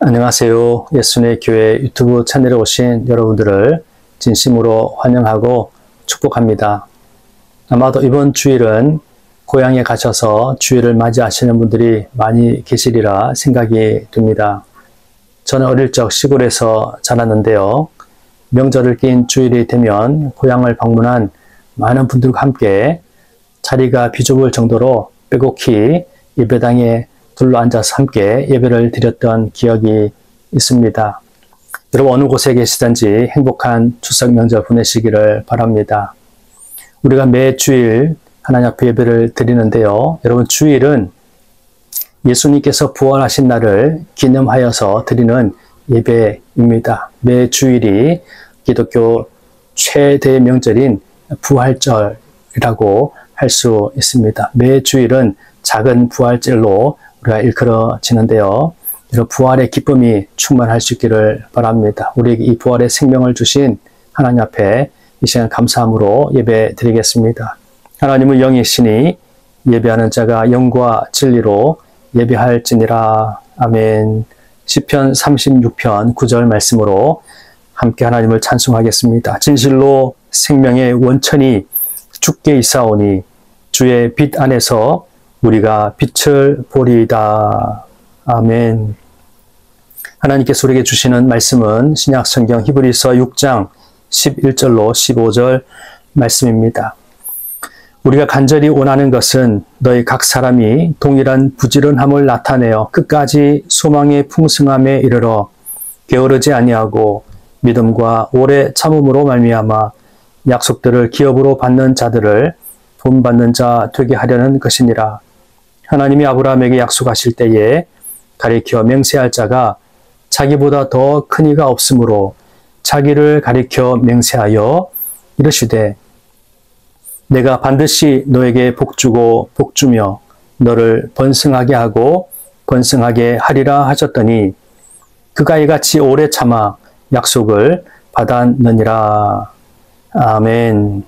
안녕하세요. 예수님의 교회 유튜브 채널에 오신 여러분들을 진심으로 환영하고 축복합니다. 아마도 이번 주일은 고향에 가셔서 주일을 맞이하시는 분들이 많이 계시리라 생각이 듭니다. 저는 어릴 적 시골에서 자랐는데요. 명절을 낀 주일이 되면 고향을 방문한 많은 분들과 함께 자리가 비좁을 정도로 빼곡히 예배당에 둘러앉아서 함께 예배를 드렸던 기억이 있습니다. 여러분 어느 곳에 계시든지 행복한 추석 명절 보내시기를 바랍니다. 우리가 매 주일 하나님 앞에 예배를 드리는데요. 여러분 주일은 예수님께서 부활하신 날을 기념하여서 드리는 예배입니다. 매 주일이 기독교 최대의 명절인 부활절이라고 할 수 있습니다. 매 주일은 작은 부활절로 우리가 일컬어지는데요. 이런 부활의 기쁨이 충만할 수 있기를 바랍니다. 우리에게 이 부활의 생명을 주신 하나님 앞에 이 시간 감사함으로 예배 드리겠습니다. 하나님은 영이시니 예배하는 자가 영과 진리로 예배할지니라. 아멘. 시편 36편 9절 말씀으로 함께 하나님을 찬송하겠습니다. 진실로 생명의 원천이 주께 있사오니 주의 빛 안에서 우리가 빛을 보리이다. 아멘. 하나님께서 우리에게 주시는 말씀은 신약 성경 히브리서 6장 11절로 15절 말씀입니다. 우리가 간절히 원하는 것은 너희 각 사람이 동일한 부지런함을 나타내어 끝까지 소망의 풍성함에 이르러 게으르지 아니하고 믿음과 오래 참음으로 말미암아 약속들을 기업으로 받는 자들을 본받는 자 되게 하려는 것이니라. 하나님이 아브라함에게 약속하실 때에 가리켜 맹세할 자가 자기보다 더 큰 이가 없으므로 자기를 가리켜 맹세하여 이르시되 내가 반드시 너에게 복주고 복주며 너를 번성하게 하고 번성하게 하리라 하셨더니 그가 이같이 오래 참아 약속을 받았느니라. 아멘.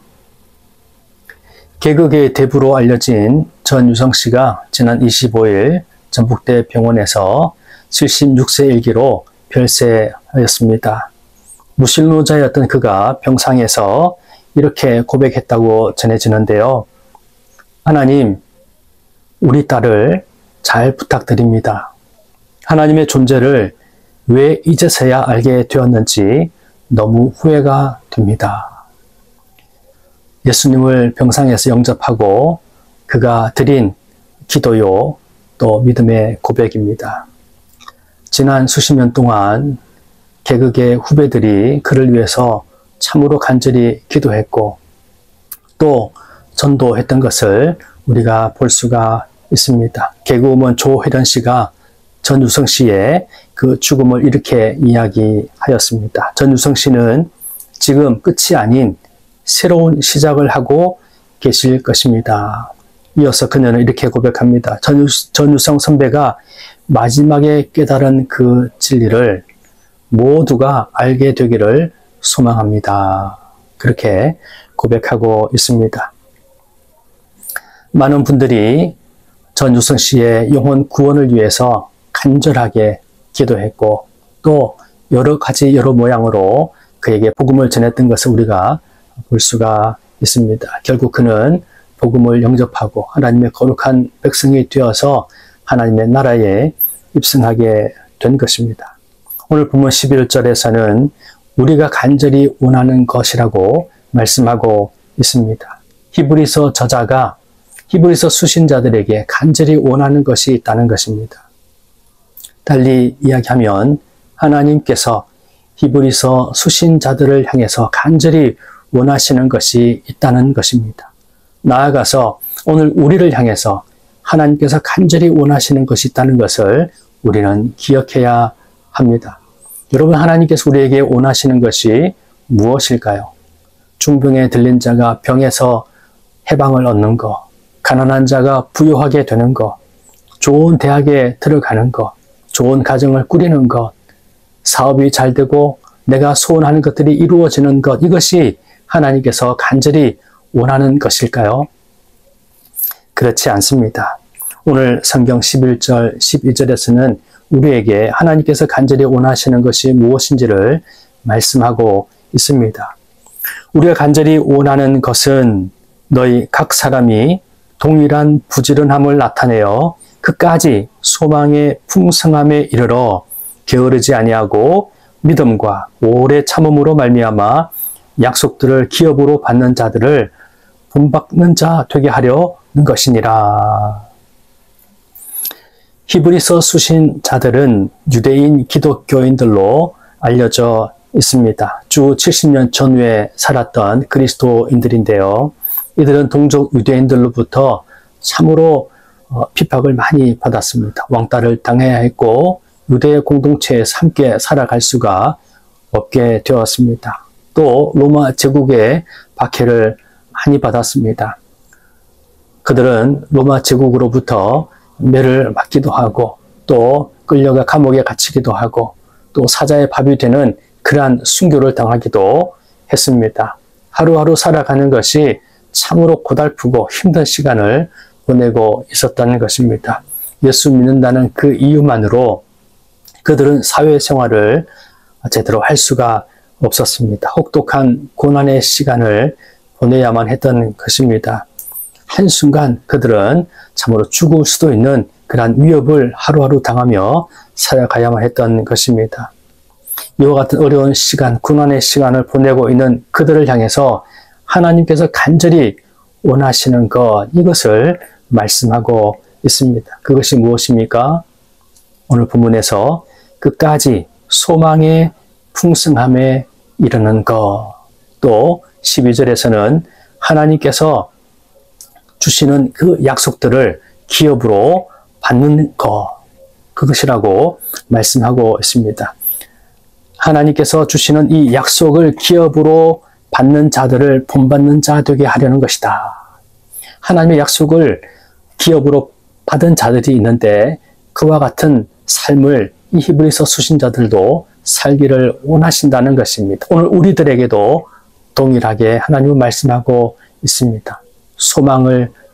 개그계의 대부로 알려진 전유성 씨가 지난 25일 전북대 병원에서 76세 일기로 별세하였습니다. 무신론자였던 그가 병상에서 이렇게 고백했다고 전해지는데요. 하나님, 우리 딸을 잘 부탁드립니다. 하나님의 존재를 왜 이제서야 알게 되었는지 너무 후회가 됩니다. 예수님을 병상에서 영접하고 그가 드린 기도요, 또 믿음의 고백입니다. 지난 수십 년 동안 개그계 후배들이 그를 위해서 참으로 간절히 기도했고 또 전도했던 것을 우리가 볼 수가 있습니다. 개그우먼 조혜련 씨가 전유성 씨의 그 죽음을 이렇게 이야기하였습니다. 전유성 씨는 지금 끝이 아닌 새로운 시작을 하고 계실 것입니다. 이어서 그녀는 이렇게 고백합니다. 전유성 선배가 마지막에 깨달은 그 진리를 모두가 알게 되기를 소망합니다. 그렇게 고백하고 있습니다. 많은 분들이 전유성 씨의 영혼 구원을 위해서 간절하게 기도했고 또 여러 가지 여러 모양으로 그에게 복음을 전했던 것을 우리가 볼 수가 있습니다. 결국 그는 복음을 영접하고 하나님의 거룩한 백성이 되어서 하나님의 나라에 입성하게 된 것입니다. 오늘 본문 11절에서는 우리가 간절히 원하는 것이라고 말씀하고 있습니다. 히브리서 저자가 히브리서 수신자들에게 간절히 원하는 것이 있다는 것입니다. 달리 이야기하면 하나님께서 히브리서 수신자들을 향해서 간절히 원하시는 것이 있다는 것입니다. 나아가서 오늘 우리를 향해서 하나님께서 간절히 원하시는 것이 있다는 것을 우리는 기억해야 합니다. 여러분, 하나님께서 우리에게 원하시는 것이 무엇일까요? 중병에 들린 자가 병에서 해방을 얻는 것, 가난한 자가 부유하게 되는 것, 좋은 대학에 들어가는 것, 좋은 가정을 꾸리는 것, 사업이 잘 되고 내가 소원하는 것들이 이루어지는 것, 이것이 하나님께서 간절히 원하는 것일까요? 그렇지 않습니다. 오늘 성경 11절, 12절에서는 우리에게 하나님께서 간절히 원하시는 것이 무엇인지를 말씀하고 있습니다. 우리가 간절히 원하는 것은 너희 각 사람이 동일한 부지런함을 나타내어 끝까지 소망의 풍성함에 이르러 게으르지 아니하고 믿음과 오래 참음으로 말미암아 약속들을 기업으로 받는 자들을 본받는 자 되게 하려는 것이니라. 히브리서 수신자들은 유대인 기독교인들로 알려져 있습니다. 주 70년 전후에 살았던 그리스도인들인데요. 이들은 동족 유대인들로부터 참으로 핍박을 많이 받았습니다. 왕따를 당해야 했고 유대 공동체에서 함께 살아갈 수가 없게 되었습니다. 또 로마 제국의 박해를 많이 받았습니다. 그들은 로마 제국으로부터 매를 맞기도 하고 또 끌려가 감옥에 갇히기도 하고 또 사자의 밥이 되는 그러한 순교를 당하기도 했습니다. 하루하루 살아가는 것이 참으로 고달프고 힘든 시간을 보내고 있었다는 것입니다. 예수 믿는다는 그 이유만으로 그들은 사회생활을 제대로 할 수가 없었습니다. 혹독한 고난의 시간을 보내야만 했던 것입니다. 한순간 그들은 참으로 죽을 수도 있는 그러한 위협을 하루하루 당하며 살아가야만 했던 것입니다. 이와 같은 어려운 시간, 고난의 시간을 보내고 있는 그들을 향해서 하나님께서 간절히 원하시는 것, 이것을 말씀하고 있습니다. 그것이 무엇입니까? 오늘 본문에서 끝까지 소망의 풍성함에 이르는 것, 또 12절에서는 하나님께서 주시는 그 약속들을 기업으로 받는 것, 그것이라고 말씀하고 있습니다. 하나님께서 주시는 이 약속을 기업으로 받는 자들을 본받는 자 되게 하려는 것이다. 하나님의 약속을 기업으로 받은 자들이 있는데 그와 같은 삶을 이 히브리서 수신자들도 살기를 원하신다는 것입니다. 오늘 우리들에게도 동일하게 하나님은 말씀하고 있습니다.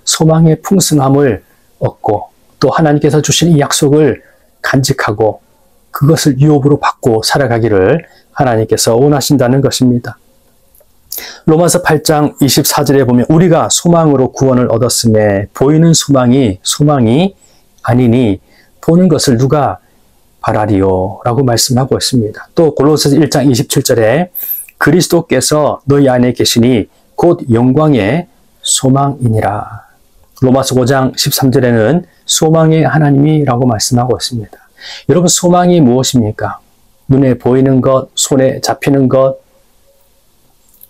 소망의 풍성함을 얻고 또 하나님께서 주신 이 약속을 간직하고 그것을 유업으로 받고 살아가기를 하나님께서 원하신다는 것입니다. 로마서 8장 24절에 보면 우리가 소망으로 구원을 얻었음에 보이는 소망이 아니니 보는 것을 누가 바라리요? 라고 말씀하고 있습니다. 또 골로새서 1장 27절에 그리스도께서 너희 안에 계시니 곧 영광의 소망이니라. 로마서 5장 13절에는 소망의 하나님이라고 말씀하고 있습니다. 여러분, 소망이 무엇입니까? 눈에 보이는 것, 손에 잡히는 것,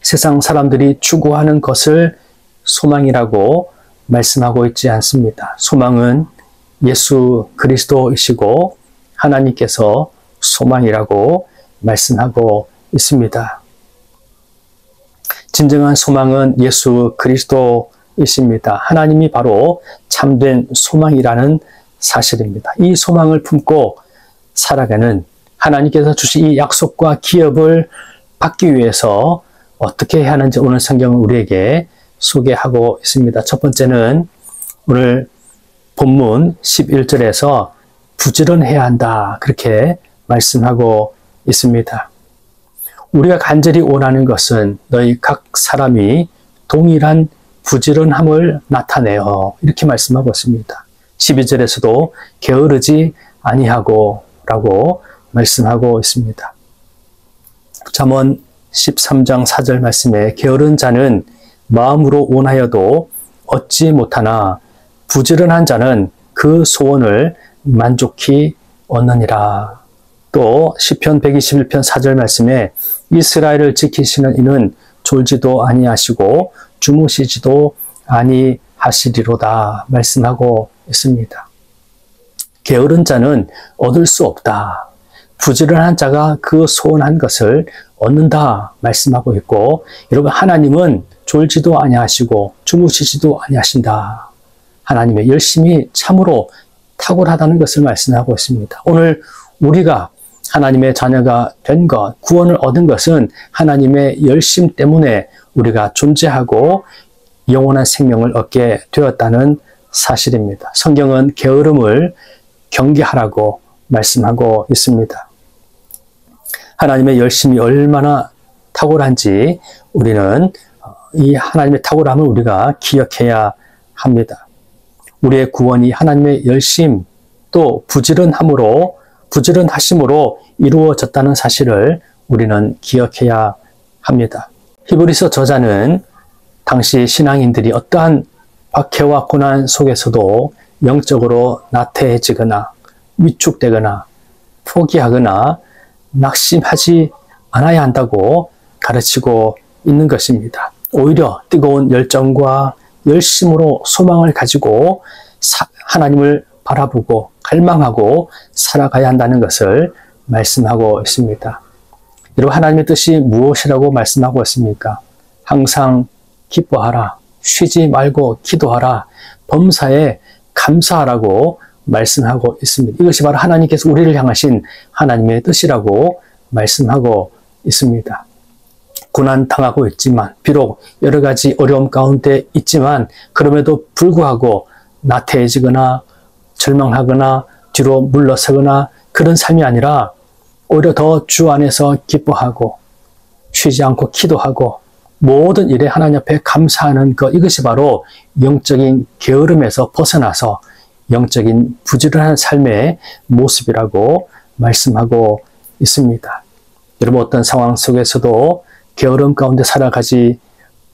세상 사람들이 추구하는 것을 소망이라고 말씀하고 있지 않습니다. 소망은 예수 그리스도이시고 하나님께서 소망이라고 말씀하고 있습니다. 진정한 소망은 예수 그리스도이십니다. 하나님이 바로 참된 소망이라는 사실입니다. 이 소망을 품고 살아가는 하나님께서 주신 이 약속과 기업을 받기 위해서 어떻게 해야 하는지 오늘 성경은 우리에게 소개하고 있습니다. 첫 번째는 오늘 본문 11절에서 부지런해야 한다, 그렇게 말씀하고 있습니다. 우리가 간절히 원하는 것은 너희 각 사람이 동일한 부지런함을 나타내어, 이렇게 말씀하고 있습니다. 12절에서도 게으르지 아니하고 라고 말씀하고 있습니다. 잠언 13장 4절 말씀에 게으른 자는 마음으로 원하여도 얻지 못하나 부지런한 자는 그 소원을 만족히 얻느니라. 또 시편 121편 4절 말씀에 이스라엘을 지키시는 이는 졸지도 아니하시고 주무시지도 아니하시리로다 말씀하고 있습니다. 게으른 자는 얻을 수 없다. 부지런한 자가 그 소원한 것을 얻는다 말씀하고 있고, 여러분, 하나님은 졸지도 아니하시고 주무시지도 아니하신다. 하나님의 열심이 참으로 탁월하다는 것을 말씀하고 있습니다. 오늘 우리가 하나님의 자녀가 된 것, 구원을 얻은 것은 하나님의 열심 때문에 우리가 존재하고 영원한 생명을 얻게 되었다는 사실입니다. 성경은 게으름을 경계하라고 말씀하고 있습니다. 하나님의 열심이 얼마나 탁월한지 우리는 이 하나님의 탁월함을 우리가 기억해야 합니다. 우리의 구원이 하나님의 열심 또 부지런하심으로 이루어졌다는 사실을 우리는 기억해야 합니다. 히브리서 저자는 당시 신앙인들이 어떠한 박해와 고난 속에서도 영적으로 나태해지거나 위축되거나 포기하거나 낙심하지 않아야 한다고 가르치고 있는 것입니다. 오히려 뜨거운 열정과 열심으로 소망을 가지고 하나님을 바라보고 갈망하고 살아가야 한다는 것을 말씀하고 있습니다. 여러분, 하나님의 뜻이 무엇이라고 말씀하고 있습니까? 항상 기뻐하라, 쉬지 말고 기도하라, 범사에 감사하라고 말씀하고 있습니다. 이것이 바로 하나님께서 우리를 향하신 하나님의 뜻이라고 말씀하고 있습니다. 고난당하고 있지만, 비록 여러 가지 어려움 가운데 있지만 그럼에도 불구하고 나태해지거나 절망하거나 뒤로 물러서거나 그런 삶이 아니라 오히려 더 주 안에서 기뻐하고 쉬지 않고 기도하고 모든 일에 하나님 앞에 감사하는 것, 이것이 바로 영적인 게으름에서 벗어나서 영적인 부지런한 삶의 모습이라고 말씀하고 있습니다. 여러분, 어떤 상황 속에서도 게으름 가운데 살아가지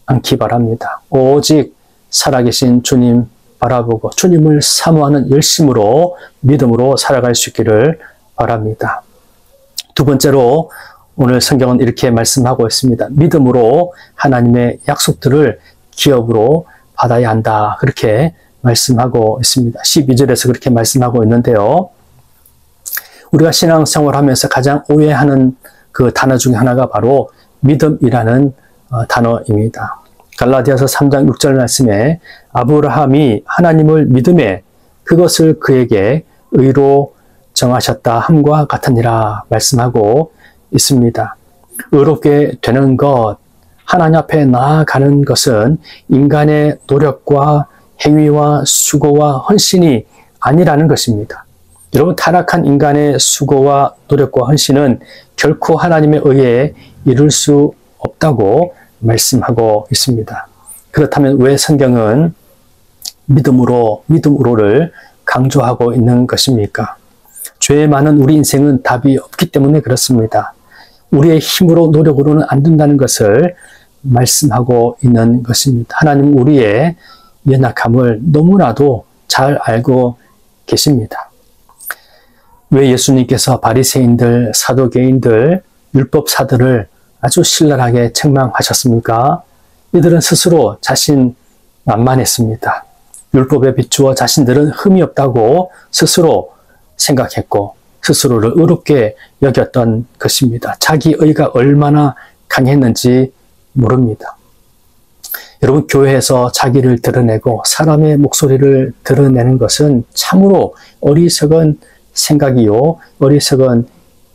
않기 바랍니다. 오직 살아계신 주님 바라보고 주님을 사모하는 열심으로 믿음으로 살아갈 수 있기를 바랍니다. 두 번째로 오늘 성경은 이렇게 말씀하고 있습니다. 믿음으로 하나님의 약속들을 기업으로 받아야 한다. 그렇게 말씀하고 있습니다. 12절에서 그렇게 말씀하고 있는데요. 우리가 신앙생활 하면서 가장 오해하는 그 단어 중에 하나가 바로 믿음이라는 단어입니다. 갈라디아서 3장 6절 말씀에 아브라함이 하나님을 믿음에 그것을 그에게 의로 정하셨다 함과 같으니라 말씀하고 있습니다. 의롭게 되는 것, 하나님 앞에 나아가는 것은 인간의 노력과 행위와 수고와 헌신이 아니라는 것입니다. 여러분, 타락한 인간의 수고와 노력과 헌신은 결코 하나님의 의에 이룰 수 없다고 말씀하고 있습니다. 그렇다면 왜 성경은 믿음으로를 강조하고 있는 것입니까? 죄 많은 우리 인생은 답이 없기 때문에 그렇습니다. 우리의 힘으로 노력으로는 안 된다는 것을 말씀하고 있는 것입니다. 하나님 우리의 연약함을 너무나도 잘 알고 계십니다. 왜 예수님께서 바리새인들, 사도개인들, 율법사들을 아주 신랄하게 책망하셨습니까? 이들은 스스로 자신만만했습니다. 율법에 비추어 자신들은 흠이 없다고 스스로 생각했고 스스로를 의롭게 여겼던 것입니다. 자기 의가 얼마나 강했는지 모릅니다. 여러분, 교회에서 자기를 드러내고 사람의 목소리를 드러내는 것은 참으로 어리석은 생각이요, 어리석은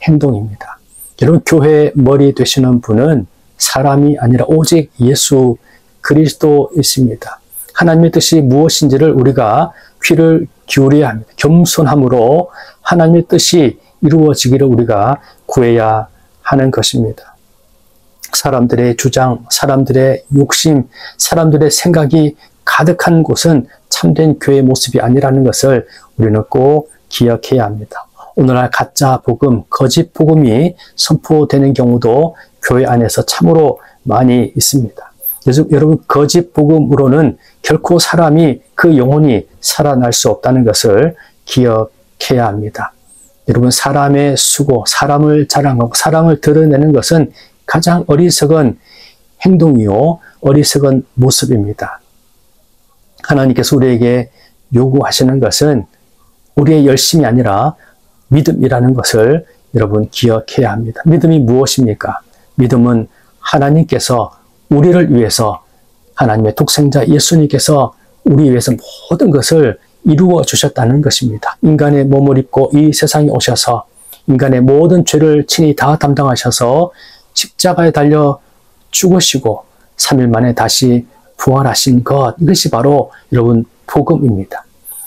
행동입니다. 여러분, 교회의 머리 되시는 분은 사람이 아니라 오직 예수 그리스도이십니다. 하나님의 뜻이 무엇인지를 우리가 귀를 기울여야 합니다. 겸손함으로 하나님의 뜻이 이루어지기를 우리가 구해야 하는 것입니다. 사람들의 주장, 사람들의 욕심, 사람들의 생각이 가득한 곳은 참된 교회의 모습이 아니라는 것을 우리는 꼭 기억해야 합니다. 오늘날 가짜 복음, 거짓 복음이 선포되는 경우도 교회 안에서 참으로 많이 있습니다. 여러분, 거짓 복음으로는 결코 사람이 그 영혼이 살아날 수 없다는 것을 기억해야 합니다. 여러분, 사람의 수고, 사람을 자랑하고 사랑을 드러내는 것은 가장 어리석은 행동이요, 어리석은 모습입니다. 하나님께서 우리에게 요구하시는 것은 우리의 열심이 아니라 믿음이라는 것을 여러분 기억해야 합니다. 믿음이 무엇입니까? 믿음은 하나님께서 우리를 위해서, 하나님의 독생자 예수님께서 우리 위해서 모든 것을 이루어 주셨다는 것입니다. 인간의 몸을 입고 이 세상에 오셔서 인간의 모든 죄를 친히 다 담당하셔서 십자가에 달려 죽으시고 3일 만에 다시 부활하신 것, 이것이 바로 여러분 복음입니다.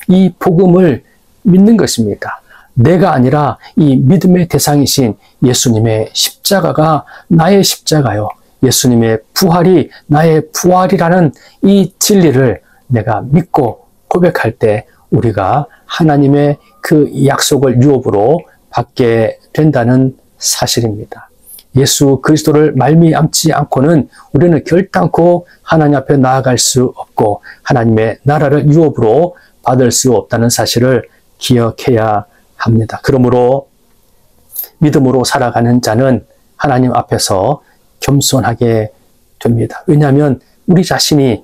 이 복음을 믿는 것입니다. 내가 아니라 이 믿음의 대상이신 예수님의 십자가가 나의 십자가요. 예수님의 부활이 나의 부활이라는 이 진리를 내가 믿고 고백할 때 우리가 하나님의 그 약속을 유업으로 받게 된다는 사실입니다. 예수 그리스도를 말미암지 않고는 우리는 결단코 하나님 앞에 나아갈 수 없고 하나님의 나라를 유업으로 받을 수 없다는 사실을 기억해야 합니다. 그러므로 믿음으로 살아가는 자는 하나님 앞에서 겸손하게 됩니다. 왜냐하면 우리 자신이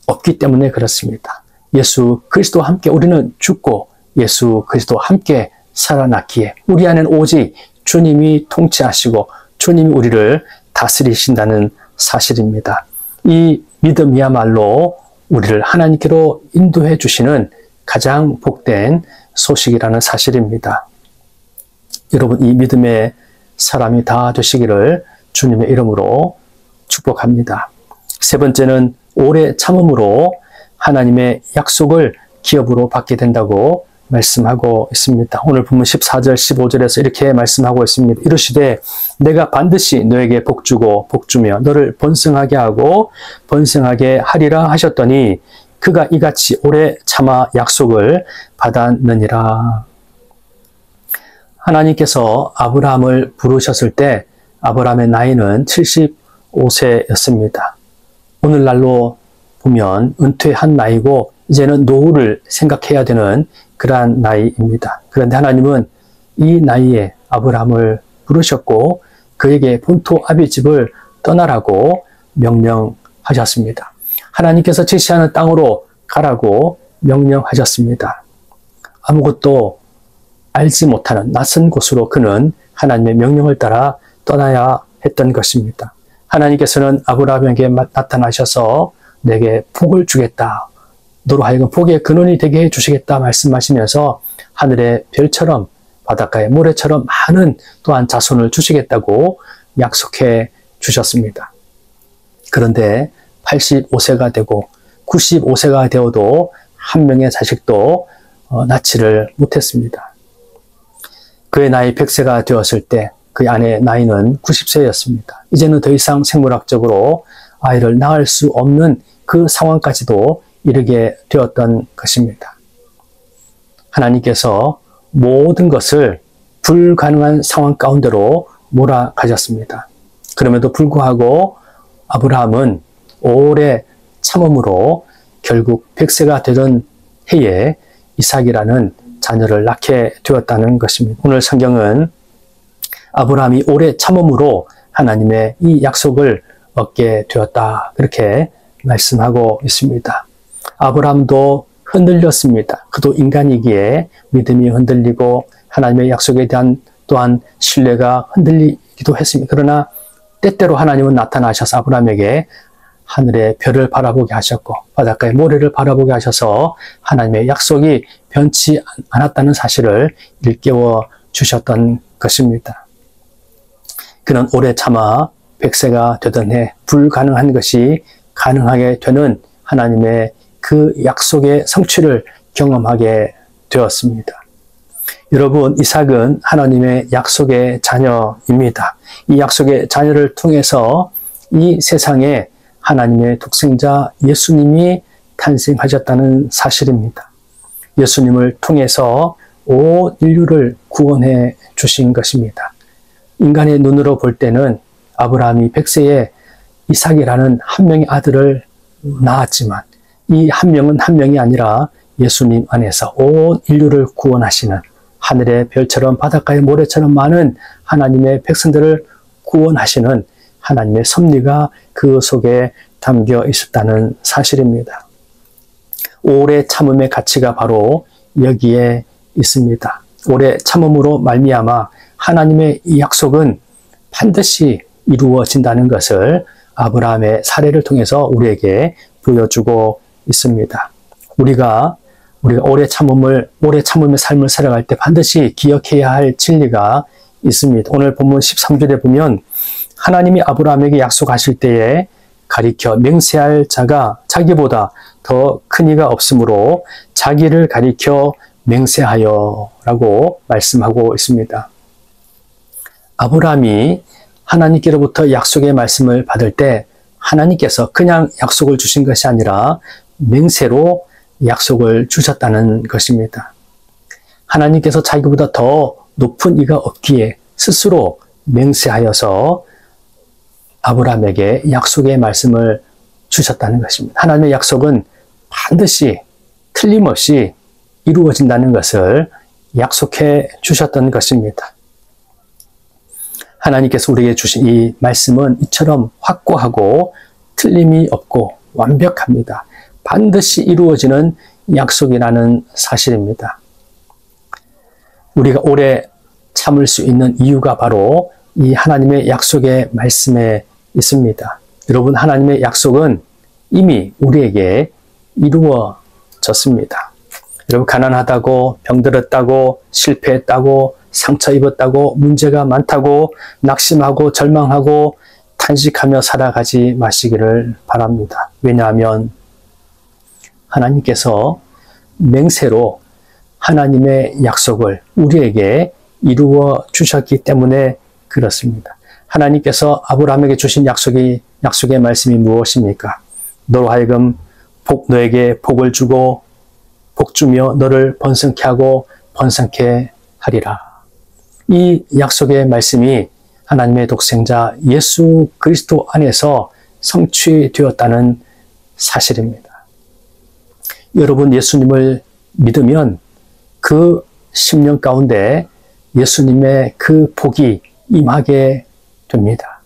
없기 때문에 그렇습니다. 예수 그리스도와 함께 우리는 죽고 예수 그리스도와 함께 살아났기에 우리 안에는 오직 주님이 통치하시고 주님이 우리를 다스리신다는 사실입니다. 이 믿음이야말로 우리를 하나님께로 인도해 주시는 가장 복된 소식이라는 사실입니다. 여러분, 이 믿음의 사람이 다 되시기를 주님의 이름으로 축복합니다. 세 번째는 오래 참음으로 하나님의 약속을 기업으로 받게 된다고 말씀하고 있습니다. 오늘 본문 14절 15절에서 이렇게 말씀하고 있습니다. 이르시되 내가 반드시 너에게 복주고 복주며 너를 번성하게 하고 번성하게 하리라 하셨더니 그가 이같이 오래 참아 약속을 받았느니라. 하나님께서 아브라함을 부르셨을 때 아브라함의 나이는 75세였습니다. 오늘날로 보면 은퇴한 나이고 이제는 노후를 생각해야 되는 그러한 나이입니다. 그런데 하나님은 이 나이에 아브라함을 부르셨고 그에게 본토 아비집을 떠나라고 명령하셨습니다. 하나님께서 제시하는 땅으로 가라고 명령하셨습니다. 아무것도 알지 못하는 낯선 곳으로 그는 하나님의 명령을 따라 떠나야 했던 것입니다. 하나님께서는 아브라함에게 나타나셔서 내게 복을 주겠다. 너로 하여금 복의 근원이 되게 해주시겠다 말씀하시면서 하늘의 별처럼 바닷가의 모래처럼 많은 또한 자손을 주시겠다고 약속해 주셨습니다. 그런데 85세가 되고 95세가 되어도 한 명의 자식도 낳지를 못했습니다. 그의 나이 100세가 되었을 때 그의 아내의 나이는 90세였습니다. 이제는 더 이상 생물학적으로 아이를 낳을 수 없는 그 상황까지도 이르게 되었던 것입니다. 하나님께서 모든 것을 불가능한 상황 가운데로 몰아가셨습니다. 그럼에도 불구하고 아브라함은 오래 참음으로 결국 100세가 되던 해에 이삭이라는 자녀를 낳게 되었다는 것입니다. 오늘 성경은 아브라함이 오래 참음으로 하나님의 이 약속을 얻게 되었다. 그렇게 말씀하고 있습니다. 아브라함도 흔들렸습니다. 그도 인간이기에 믿음이 흔들리고 하나님의 약속에 대한 또한 신뢰가 흔들리기도 했습니다. 그러나 때때로 하나님은 나타나셔서 아브라함에게 하늘의 별을 바라보게 하셨고 바닷가의 모래를 바라보게 하셔서 하나님의 약속이 변치 않았다는 사실을 일깨워 주셨던 것입니다. 그는 오래 참아 100세가 되던 해 불가능한 것이 가능하게 되는 하나님의 그 약속의 성취를 경험하게 되었습니다. 여러분, 이삭은 하나님의 약속의 자녀입니다. 이 약속의 자녀를 통해서 이 세상에 하나님의 독생자 예수님이 탄생하셨다는 사실입니다. 예수님을 통해서 온 인류를 구원해 주신 것입니다. 인간의 눈으로 볼 때는 아브라함이 100세에 이삭이라는 한 명의 아들을 낳았지만 이 한 명은 한 명이 아니라 예수님 안에서 온 인류를 구원하시는 하늘의 별처럼 바닷가의 모래처럼 많은 하나님의 백성들을 구원하시는 하나님의 섭리가 그 속에 담겨 있었다는 사실입니다. 오래 참음의 가치가 바로 여기에 있습니다. 오래 참음으로 말미암아 하나님의 이 약속은 반드시 이루어진다는 것을 아브라함의 사례를 통해서 우리에게 보여주고 있습니다. 우리가 오래 참음의 삶을 살아갈 때 반드시 기억해야 할 진리가 있습니다. 오늘 본문 13절에 보면 하나님이 아브라함에게 약속하실 때에 가리켜 맹세할 자가 자기보다 더 큰 이가 없으므로 자기를 가리켜 맹세하여 라고 말씀하고 있습니다. 아브라함이 하나님께로부터 약속의 말씀을 받을 때 하나님께서 그냥 약속을 주신 것이 아니라 맹세로 약속을 주셨다는 것입니다. 하나님께서 자기보다 더 높은 이가 없기에 스스로 맹세하여서 아브라함에게 약속의 말씀을 주셨다는 것입니다. 하나님의 약속은 반드시 틀림없이 이루어진다는 것을 약속해 주셨던 것입니다. 하나님께서 우리에게 주신 이 말씀은 이처럼 확고하고 틀림이 없고 완벽합니다. 반드시 이루어지는 약속이라는 사실입니다. 우리가 오래 참을 수 있는 이유가 바로 이 하나님의 약속의 말씀에 있습니다. 여러분, 하나님의 약속은 이미 우리에게 이루어졌습니다. 여러분, 가난하다고, 병들었다고, 실패했다고, 상처 입었다고, 문제가 많다고, 낙심하고 절망하고 탄식하며 살아가지 마시기를 바랍니다. 왜냐하면 하나님께서 맹세로 하나님의 약속을 우리에게 이루어 주셨기 때문에 그렇습니다. 하나님께서 아브라함에게 주신 약속의 말씀이 무엇입니까? 너로 하여금 너에게 복을 주고 복 주며 너를 번성케 하고 번성케 하리라. 이 약속의 말씀이 하나님의 독생자 예수 그리스도 안에서 성취되었다는 사실입니다. 여러분, 예수님을 믿으면 그 심령 가운데 예수님의 그 복이 임하게 됩니다.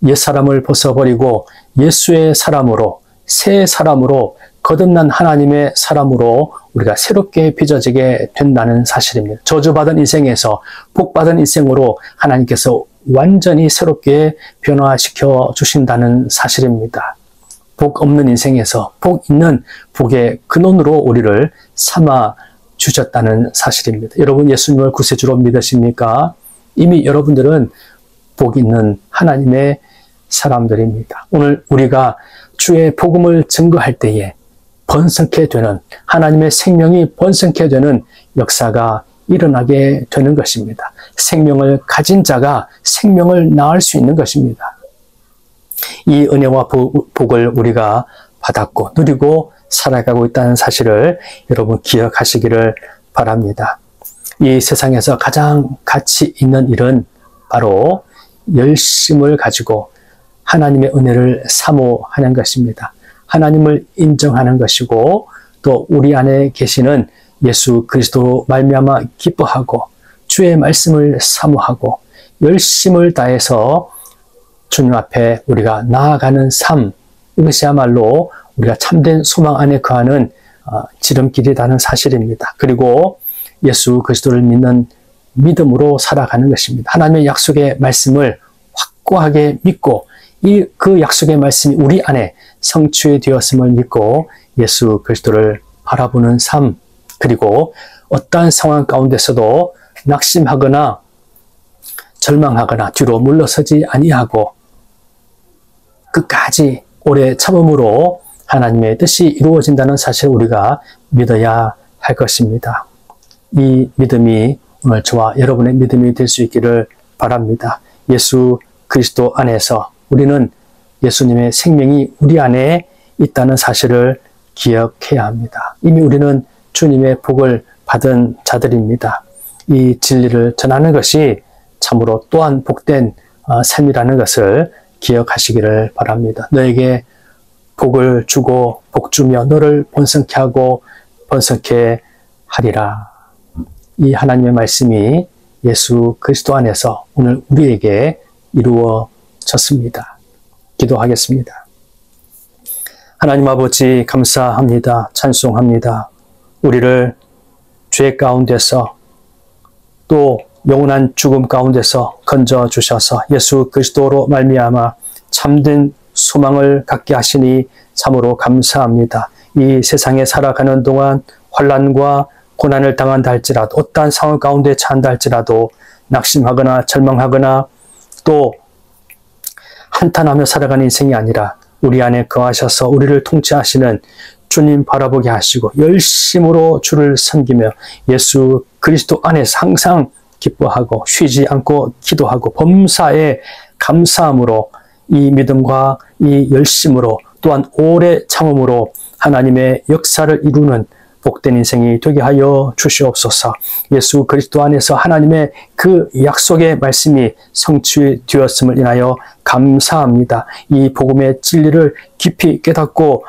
옛사람을 벗어버리고 예수의 사람으로, 새 사람으로, 거듭난 하나님의 사람으로 우리가 새롭게 빚어지게 된다는 사실입니다. 저주받은 인생에서 복받은 인생으로 하나님께서 완전히 새롭게 변화시켜 주신다는 사실입니다. 복 없는 인생에서 복 있는 복의 근원으로 우리를 삼아 주셨다는 사실입니다. 여러분, 예수님을 구세주로 믿으십니까? 이미 여러분들은 복 있는 하나님의 사람들입니다. 오늘 우리가 주의 복음을 증거할 때에 번성케 되는, 하나님의 생명이 번성케 되는 역사가 일어나게 되는 것입니다. 생명을 가진 자가 생명을 낳을 수 있는 것입니다. 이 은혜와 복을 우리가 받았고 누리고 살아가고 있다는 사실을 여러분 기억하시기를 바랍니다. 이 세상에서 가장 가치 있는 일은 바로 열심을 가지고 하나님의 은혜를 사모하는 것입니다. 하나님을 인정하는 것이고 또 우리 안에 계시는 예수 그리스도로 말미암아 기뻐하고 주의 말씀을 사모하고 열심을 다해서 주님 앞에 우리가 나아가는 삶, 이것이야말로 우리가 참된 소망 안에 거하는 지름길이라는 사실입니다. 그리고 예수 그리스도를 믿는 믿음으로 살아가는 것입니다. 하나님의 약속의 말씀을 확고하게 믿고 그 약속의 말씀이 우리 안에 성취되었음을 믿고 예수 그리스도를 바라보는 삶, 그리고 어떠한 상황 가운데서도 낙심하거나 절망하거나 뒤로 물러서지 아니하고 끝까지 오래 참음으로 하나님의 뜻이 이루어진다는 사실을 우리가 믿어야 할 것입니다. 이 믿음이 오늘 저와 여러분의 믿음이 될 수 있기를 바랍니다. 예수 그리스도 안에서 우리는 예수님의 생명이 우리 안에 있다는 사실을 기억해야 합니다. 이미 우리는 주님의 복을 받은 자들입니다. 이 진리를 전하는 것이 참으로 또한 복된 삶이라는 것을 기억하시기를 바랍니다. 너에게 복을 주고 복 주며 너를 번성케 하고 번성케 하리라. 이 하나님의 말씀이 예수 그리스도 안에서 오늘 우리에게 이루어졌습니다. 기도하겠습니다. 하나님 아버지 감사합니다. 찬송합니다. 우리를 죄 가운데서 또 영원한 죽음 가운데서 건져주셔서 예수 그리스도로 말미암아 참된 소망을 갖게 하시니 참으로 감사합니다. 이 세상에 살아가는 동안 환난과 고난을 당한다 할지라도 어떠한 상황 가운데 처한다 할지라도 낙심하거나 절망하거나 또 한탄하며 살아가는 인생이 아니라 우리 안에 거하셔서 우리를 통치하시는 주님 바라보게 하시고 열심으로 주를 섬기며 예수 그리스도 안에서 항상 기뻐하고 쉬지 않고 기도하고 범사에 감사함으로 이 믿음과 이 열심으로 또한 오래 참음으로 하나님의 역사를 이루는 복된 인생이 되게 하여 주시옵소서. 예수 그리스도 안에서 하나님의 그 약속의 말씀이 성취되었음을 인하여 감사합니다. 이 복음의 진리를 깊이 깨닫고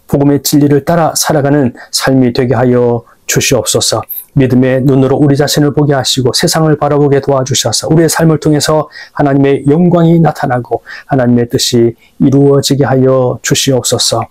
복음의 진리를 따라 살아가는 삶이 되게 하여 주시옵소서. 믿음의 눈으로 우리 자신을 보게 하시고 세상을 바라보게 도와주셔서 우리의 삶을 통해서 하나님의 영광이 나타나고 하나님의 뜻이 이루어지게 하여 주시옵소서.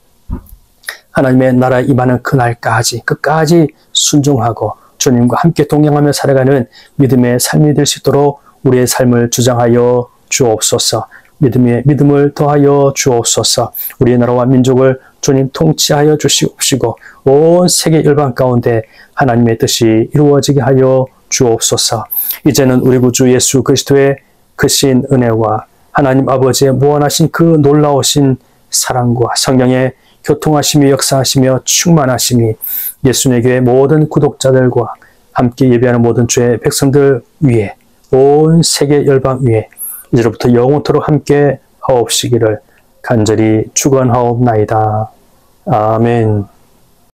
하나님의 나라에 임하는 그날까지 끝까지 순종하고 주님과 함께 동행하며 살아가는 믿음의 삶이 될 수 있도록 우리의 삶을 주장하여 주옵소서. 믿음을 더하여 주옵소서. 우리의 나라와 민족을 주님 통치하여 주시옵시고 온 세계 열방 가운데 하나님의 뜻이 이루어지게 하여 주옵소서. 이제는 우리 구주 예수 그리스도의 크신 은혜와 하나님 아버지의 무한하신 그 놀라우신 사랑과 성령의 교통하심이 역사하시며 충만하심이 예수님의 교회 모든 구독자들과 함께 예배하는 모든 주의 백성들 위에 온 세계 열방 위에 이제로부터 영원토록 함께 하옵시기를 간절히 축원하옵나이다. 아멘.